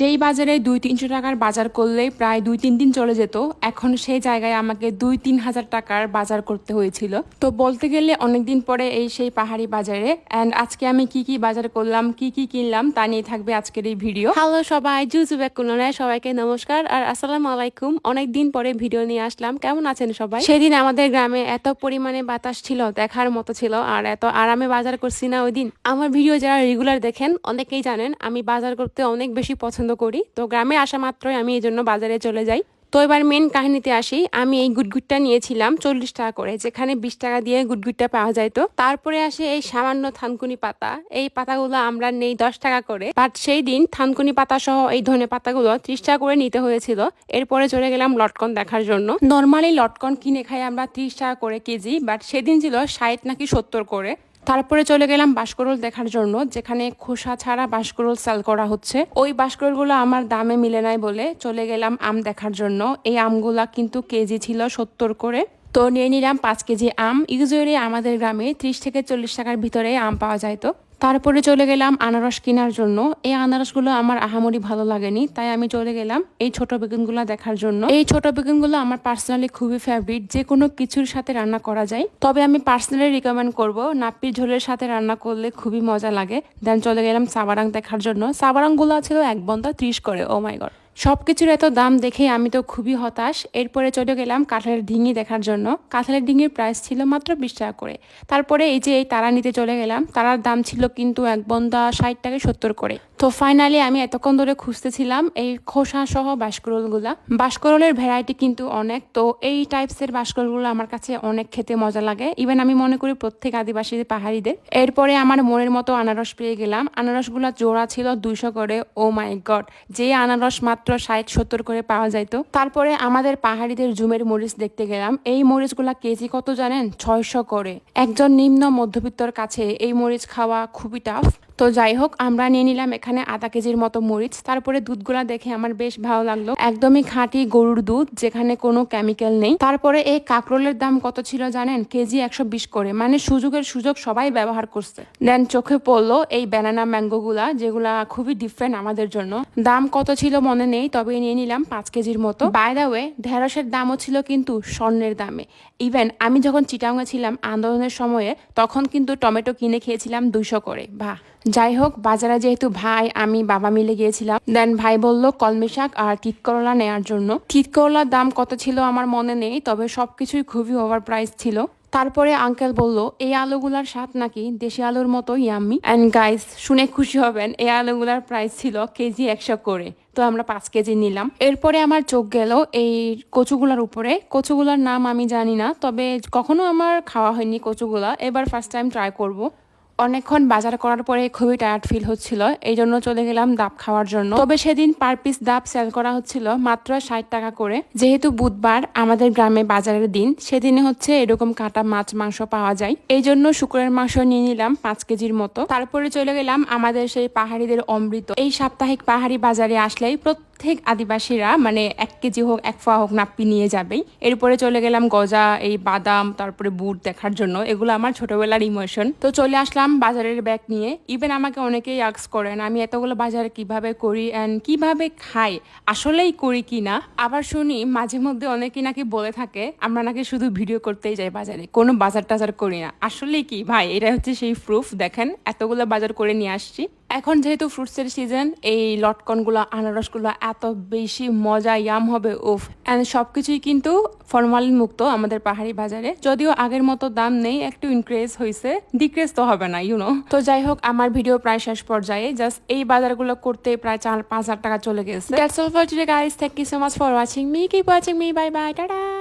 যেই বাজারে 200-300 টাকার বাজার করলে প্রায় 2-3 দিন চলে যেত, এখন সেই জায়গায় আমাকে 2-3 হাজার টাকার বাজার করতে হয়েছিল। তো বলতে গেলে অনেকদিন পরে এই সেই পাহাড়ি বাজারে। অ্যান্ড আজকে আমি কি কি বাজার করলাম, কি কি কিনলাম তা নিয়ে থাকবে আজকের এই ভিডিও। হ্যালো সবাই, জুজু ব্যাকুলনায় সবাইকে নমস্কার আর আসসালামু আলাইকুম। অনেকদিন পরে ভিডিও নিয়ে আসলাম। কেমন আছেন সবাই? সেদিন আমাদের গ্রামে এত পরিমাণে বাতাস ছিল, দেখার মতো ছিল, আর এত আরামে বাজার করছি না ওই দিন। আমার ভিডিও যারা রেগুলার দেখেন অনেকেই জানেন আমি বাজার করতে অনেক বেশি পছন্দ করি। তো গ্রামে আসা মাত্রই আমি এই জন্য বাজারে চলে যাই। তো এবার মেন কাহিনীতে আসি। আমি এই গুটগুটটা নিয়েছিলাম 40 টাকা করে, যেখানে 20 টাকা দিয়ে গুটগুটটা পাওয়া যায়। তো তারপরে আসে এই সামান্য থানকুনি পাতা। এই পাতাগুলো আমরা নেই 10 টাকা করে, বাট সেই দিন থানকুনি পাতা সহ এই ধনে পাতাগুলো 30 টাকা করে নিতে হয়েছিল। এরপরে চলে গেলাম লটকন দেখার জন্য। নর্মালি লটকন কিনে খাই আমরা 30 টাকা করে কেজি, বাট সেদিন ছিল 60 নাকি 70 করে। তারপরে চলে গেলাম বাঁশকরোল দেখার জন্য, যেখানে খোসা ছাড়া বাঁশকরোল সেল করা হচ্ছে। ওই বাঁশকরোলগুলো আমার দামে মিলে নাই বলে চলে গেলাম আম দেখার জন্য। এই আমগুলা কিন্তু কেজি ছিল 70 করে। তো নিয়ে নিলাম 5 কেজি আম। ইউজুয়ালি আমাদের গ্রামে 30 থেকে 40 টাকার ভিতরে আম পাওয়া যায়। তো তারপরে চলে গেলাম আনারস কেনার জন্য। এই আনারসগুলো আমার আহামরি ভালো লাগেনি, তাই আমি চলে গেলাম এই ছোট বেগুনগুলো দেখার জন্য। এই ছোট বেগুনগুলো আমার পার্সোনালি খুবই ফেভারিট, যে কোনো কিছুর সাথে রান্না করা যায়। তবে আমি পার্সোনালি রিকমেন্ড করব নাপির ঝোলের সাথে রান্না করলে খুবই মজা লাগে। দেন চলে গেলাম সাবারাং দেখার জন্য। সাবারাংগুলো ছিল 1 বন্ধা 30 করে। ও মাই গড, সবকিছুর এত দাম দেখে আমি তো খুবই হতাশ। এরপরে চলে গেলাম কাঁঠালের ডিঙি দেখার জন্য। কাঁঠালের ডিঙির প্রাইস ছিল মাত্র 20 টাকা করে। তারপরে এই যে এই তারা নিতে চলে গেলাম। তারার দাম ছিল কিন্তু 1 বন্ধা 60 টাকা 70 করে। তো ফাইনালি আমি এতক্ষণ ধরে খুঁজতেছিলাম এই খোসা সহ বাঁশকরোলগুলা। বাঁশকরোলের ভ্যারাইটি কিন্তু অনেক। তো এই টাইপসের বাঁশকরোলগুলো আমার কাছে অনেক খেতে মজা লাগে। ইভেন আমি মনে করি প্রত্যেক আদিবাসী পাহাড়িদের। এরপরে আমার মনের মতো আনারস পেয়ে গেলাম। আনারসগুলা জোড়া ছিল 200 করে। ও মাই গড, যে আনারস মাত্র 60-70 করে পাওয়া যাইতো। তারপরে আমাদের পাহাড়িদের জুমের মরিচ দেখতে গেলাম। এই মরিচগুলা কেজি কত জানেন? 600 করে। একজন নিম্ন মধ্যবিত্তর কাছে এই মরিচ খাওয়া খুবই টাফ। তো যাই হোক, আমরা নিয়ে নিলাম এখানে আধা কেজির মতো মরিচ। তারপরে দুধগুলা দেখে আমার বেশ ভালো লাগলো, একদমই খাঁটি গরুর দুধ, যেখানে কোনো কেমিক্যাল নেই। তারপরে এই কাঁকরোলের দাম কত ছিল জানেন? কেজি 120 করে। মানে সুযোগের সুযোগ সবাই ব্যবহার করছে। দেন চোখে পড়লো এই ব্যানানা ম্যাঙ্গো গুলা, যেগুলা খুবই ডিফারেন্ট আমাদের জন্য। দাম কত ছিল মনে নেই, তবে নিয়ে নিলাম 5 কেজির মতো। বাই দা ওয়ে, ঢেঁড়সের দামও ছিল কিন্তু স্বর্ণের দামে। ইভেন আমি যখন চিটাঙ্গে ছিলাম আন্দোলনের সময়ে, তখন কিন্তু টমেটো কিনে খেয়েছিলাম 200 করে। বাহ। যাই হোক, বাজারে যেহেতু ভাই আমি বাবা মিলে গিয়েছিলাম, দেন ভাই বলল কলমি শাক আর তিতকরলা নেওয়ার জন্য। তিতকরলার দাম কত ছিল আমার মনে নেই, তবে সবকিছুই খুবই ওভার প্রাইস ছিল। তারপরে আঙ্কেল বলল এই আলুগুলার স্বাদ নাকি দেশি আলুর মতো ইয়াম্মি। অ্যান্ড গাইস, শুনে খুশি হবেন, এই আলুগুলার প্রাইস ছিল কেজি 100 করে। তো আমরা 5 কেজি নিলাম। এরপরে আমার চোখ গেল এই কচুগুলার উপরে। কচুগুলার নাম আমি জানি না, তবে কখনো আমার খাওয়া হয়নি কচুগুলা। এবার ফার্স্ট টাইম ট্রাই করব। অনেকক্ষণ বাজার করার পরে খুবই টায়ার্ড ফিল হচ্ছিল, এই জন্য চলে গেলাম ডাব খাওয়ার জন্য। তবে সেদিন পার পিস ডাব সেল করা হচ্ছিল মাত্র 60 টাকা করে। যেহেতু বুধবার আমাদের গ্রামে বাজারের দিন, সেদিনে হচ্ছে এরকম কাটা মাছ মাংস পাওয়া যায়। এই জন্য শুকরের মাংস নিয়ে নিলাম 5 কেজির মতো। তারপরে চলে গেলাম আমাদের সেই পাহাড়িদের অমৃত। এই সাপ্তাহিক পাহাড়ি বাজারে আসলেই প্রত্যেক আদিবাসীরা মানে 1 কেজি হোক 1 ফা হোক নাপ্পি নিয়ে যাবেই। এরপরে চলে গেলাম গজা, এই বাদাম, তারপরে বুট দেখার জন্য। এগুলো আমার ছোটবেলার ইমোশন। তো চলে আসলাম বাজারের ব্যাগ নিয়ে। ইভেন আমাকে অনেকেই আস্ক করেন আমি এতগুলো বাজার কিভাবে করি অ্যান্ড কিভাবে খাই, আসলেই করি কি না। আবার শুনি মাঝে মধ্যে অনেকেই নাকি বলে থাকে আমরা নাকি শুধু ভিডিও করতেই যাই বাজারে, কোনো বাজার টাজার করি না। আসলেই কি ভাই, এটা হচ্ছে সেই প্রুফ। দেখেন এতগুলো বাজার করে নিয়ে আসছি। এখন যেহেতু ফ্রুটসের সিজন, এই লটকনগুলো আনারসগুলো এত বেশি মজা, ইয়াম হবে উফ। অ্যান্ড সবকিছুই কিন্তু ফরমালিন মুক্ত আমাদের পাহাড়ি বাজারে। যদিও আগের মতো দাম নেই, একটু ইনক্রিজ হয়েছে, ডিক্রিজ তো হবে না ইউনো। তো যাই হোক, আমার ভিডিও প্রায় শেষ পর্যায়ে। জাস্ট এই বাজারগুলো করতে প্রায় 4-5 হাজার টাকা চলে গেছে। That's all for today guys. Thank you so much for watching me. Keep watching me. Bye bye. Tata.